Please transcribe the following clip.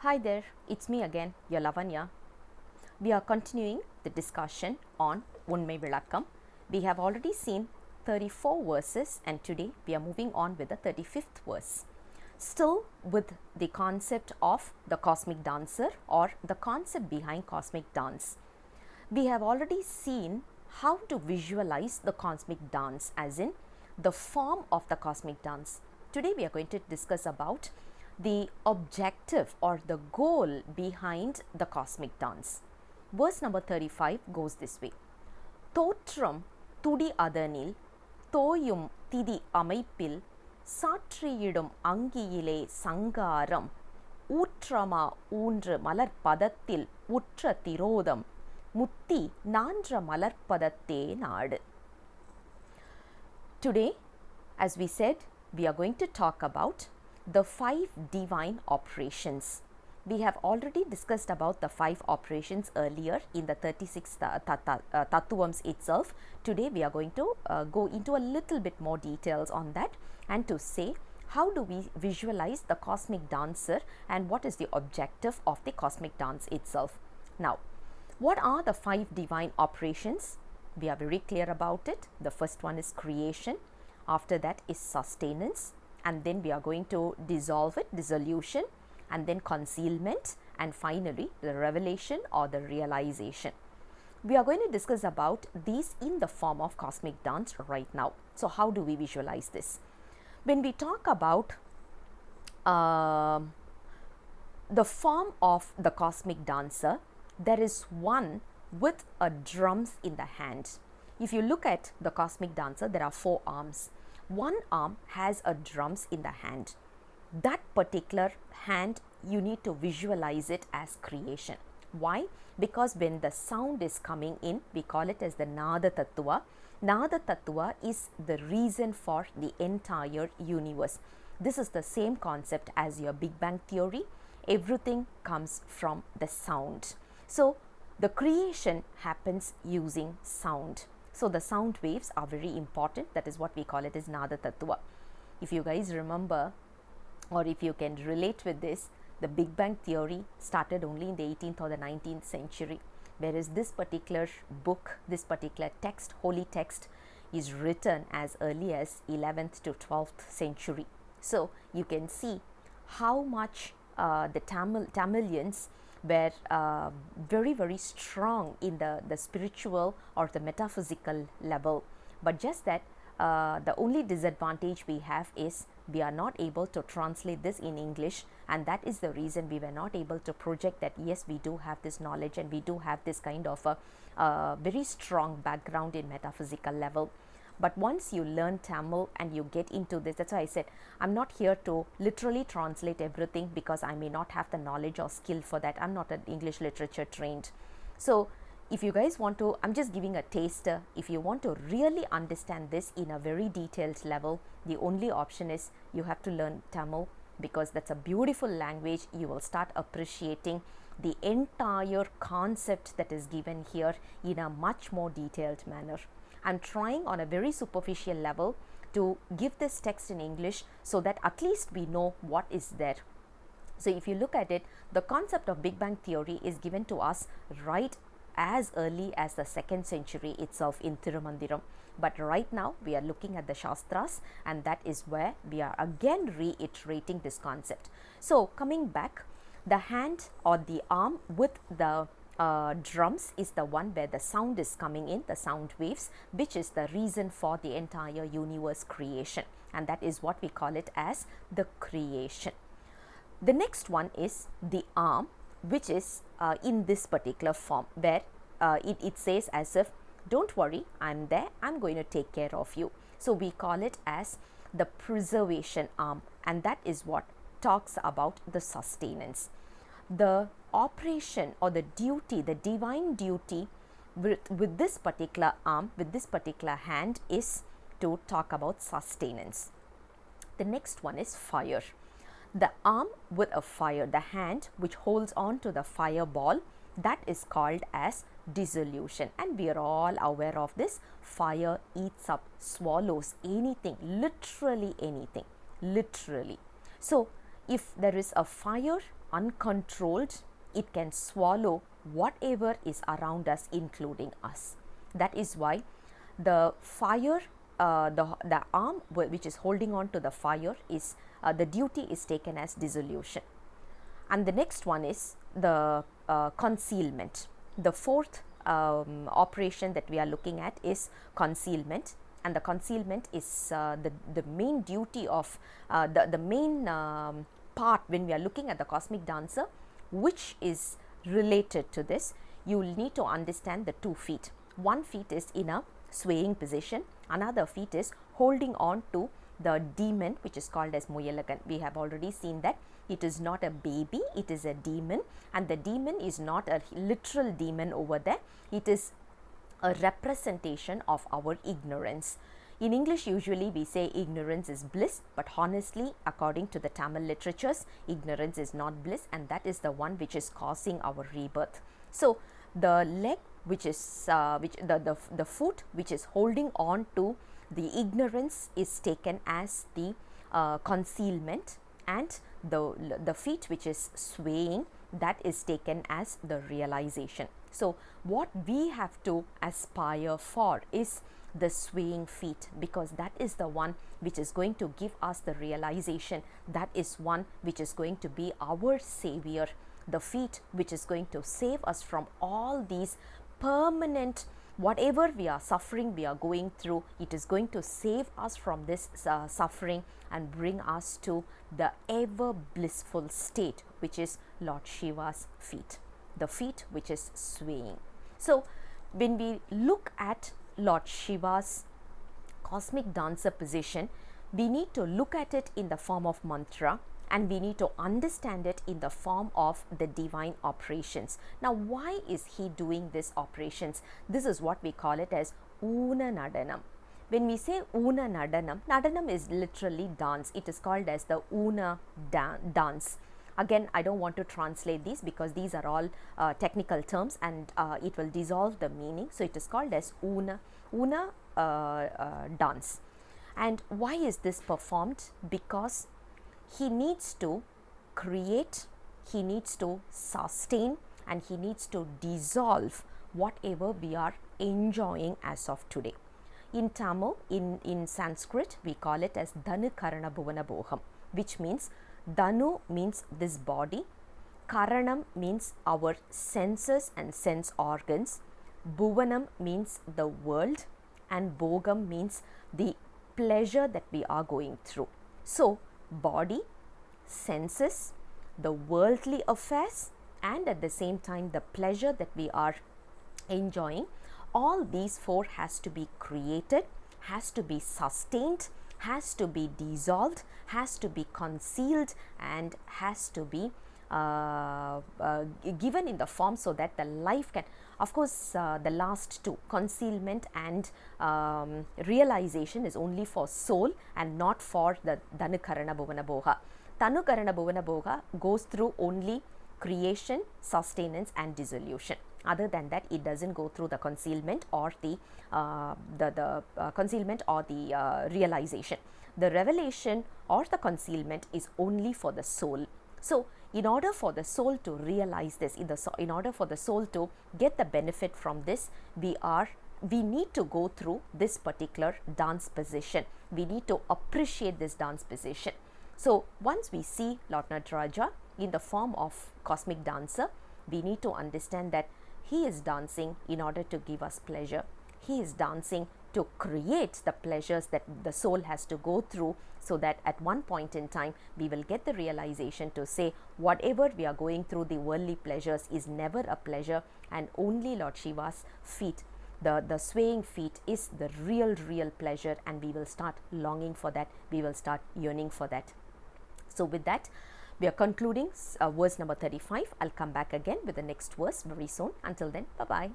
Hi there, it's me again, your Lavanya. We are continuing the discussion on Unmai vilakkam. We have already seen 34 verses and today we are moving on with the 35th verse. Still with the concept of the cosmic dancer or the concept behind cosmic dance. We have already seen how to visualize the cosmic dance, as in the form of the cosmic dance. Today we are going to discuss about the objective or the goal behind the cosmic dance. Verse number 35 goes this way. Thotram, thudi adhanil, thoyum, thidhi, amaippil, saatriyidum, angiyiley, sangaaram, ootramaa, oondru, malar, padhathil, utra, thirodham, muthi, naandra, malar, naadu. Today, as we said, we are going to talk about the 5 divine operations. We have already discussed about the 5 operations earlier in the 36 tattvams itself. Today we are going to go into a little bit more details on that and to say how do we visualize the cosmic dancer and what is the objective of the cosmic dance itself. Now, what are the 5 divine operations? We are very clear about it. The first one is creation. After that is sustenance, and then we are going to dissolve it, dissolution, and then concealment, and finally the revelation or the realization. We are going to discuss about these in the form of cosmic dance right now. So how do we visualize this? When we talk about the form of the cosmic dancer, there is one with a drums in the hand. If you look at the cosmic dancer, there are 4 arms. One arm has a drums in the hand. That particular hand, you need to visualize it as creation. Why? Because when the sound is coming in, we call it as the naada tattva. Naada tattva is the reason for the entire universe. This is the same concept as your Big Bang theory. Everything comes from the sound. So the creation happens using sound. So the sound waves are very important. That is what we call it as Naada Tattva. If you guys remember, or if you can relate with this, the Big Bang theory started only in the 18th or the 19th century, whereas this particular book, this particular text, holy text, is written as early as 11th to 12th century. So you can see how much the Tamilians were very strong in the spiritual or the metaphysical level, but just that the only disadvantage we have is we are not able to translate this in English, and that is the reason we were not able to project that yes, we do have this knowledge and we do have this kind of a very strong background in metaphysical level. But once you learn Tamil and you get into this, that's why I said I'm not here to literally translate everything because I may not have the knowledge or skill for that. I'm not an English literature trained. So if you guys want to, I'm just giving a taster. If you want to really understand this in a very detailed level, the only option is you have to learn Tamil, because that's a beautiful language. You will start appreciating the entire concept that is given here in a much more detailed manner. I'm trying on a very superficial level to give this text in English so that at least we know what is there. So if you look at it, the concept of Big Bang theory is given to us right as early as the 2nd century itself in Tirumandiram. But right now we are looking at the Shastras, and that is where we are again reiterating this concept. So coming back, the hand or the arm with the drums is the one where the sound is coming in, the sound waves, which is the reason for the entire universe creation, and that is what we call it as the creation. The next one is the arm, which is in this particular form where it says as if don't worry, I'm there, I'm going to take care of you. So we call it as the preservation arm, and that is what talks about the sustenance. The operation or the duty, the divine duty with this particular arm, with this particular hand, is to talk about sustenance. The next one is fire. The arm with a fire, the hand which holds on to the fireball, that is called as dissolution, and we are all aware of this. Fire eats up, swallows anything, literally anything, literally. So if there is a fire uncontrolled, it can swallow whatever is around us, including us. That is why the fire, the arm which is holding on to the fire is the duty is taken as dissolution. And the next one is the concealment. The fourth operation that we are looking at is concealment, and the concealment is the main duty of the main part when we are looking at the cosmic dancer, which is related to this. You will need to understand the 2 feet. One feet is in a swaying position, another feet is holding on to the demon, which is called as Muyalagan. We have already seen that it is not a baby, it is a demon, and the demon is not a literal demon over there, it is a representation of our ignorance. In English, usually we say ignorance is bliss, but honestly, according to the Tamil literatures, ignorance is not bliss, and that is the one which is causing our rebirth. So the leg, which is the foot which is holding on to the ignorance, is taken as the concealment, and the feet which is swaying, that is taken as the realization. So what we have to aspire for is the swaying feet, because that is the one which is going to give us the realization. That is one which is going to be our savior, the feet which is going to save us from all these permanent, whatever we are suffering, we are going through, it is going to save us from this suffering and bring us to the ever blissful state, which is Lord Shiva's feet, the feet which is swaying. So when we look at Lord Shiva's cosmic dancer position, we need to look at it in the form of mantra, and we need to understand it in the form of the divine operations. Now, why is he doing these operations? This is what we call it as Una Nadanam. When we say Una Nadanam, Nadanam is literally dance. It is called as the Una dance. Again, I don't want to translate these because these are all technical terms, and it will dissolve the meaning. So it is called as Una dance. And why is this performed? Because he needs to create, he needs to sustain, and he needs to dissolve whatever we are enjoying as of today. In Tamil, in Sanskrit, we call it as Dhanu Karana Bhuvana Bhoham, which means Dhanu means this body, Karanam means our senses and sense organs, Bhuvanam means the world, and Bhogam means the pleasure that we are going through. So, body, senses, the worldly affairs, and at the same time the pleasure that we are enjoying, all these four has to be created, has to be sustained, has to be dissolved, has to be concealed, and has to be given in the form so that the life can, of course, the last two, concealment and realization, is only for soul and not for the Dhanu Karana Bhuvana Bhoga. Dhanu Karana Bhuvana Bhoga goes through only creation, sustenance, and dissolution. Other than that, it doesn't go through the concealment or the concealment or the realization. The revelation or the concealment is only for the soul. So, in order for the soul to realize this, in order for the soul to get the benefit from this, we need to go through this particular dance position. We need to appreciate this dance position. So, once we see Lord Nataraja in the form of cosmic dancer, we need to understand that he is dancing in order to give us pleasure. He is dancing to create the pleasures that the soul has to go through, so that at one point in time we will get the realization to say whatever we are going through, the worldly pleasures, is never a pleasure, and only Lord Shiva's feet, the swaying feet, is the real pleasure, and we will start longing for that, we will start yearning for that. So with that, we are concluding verse number 35. I'll come back again with the next verse very soon. Until then, bye-bye.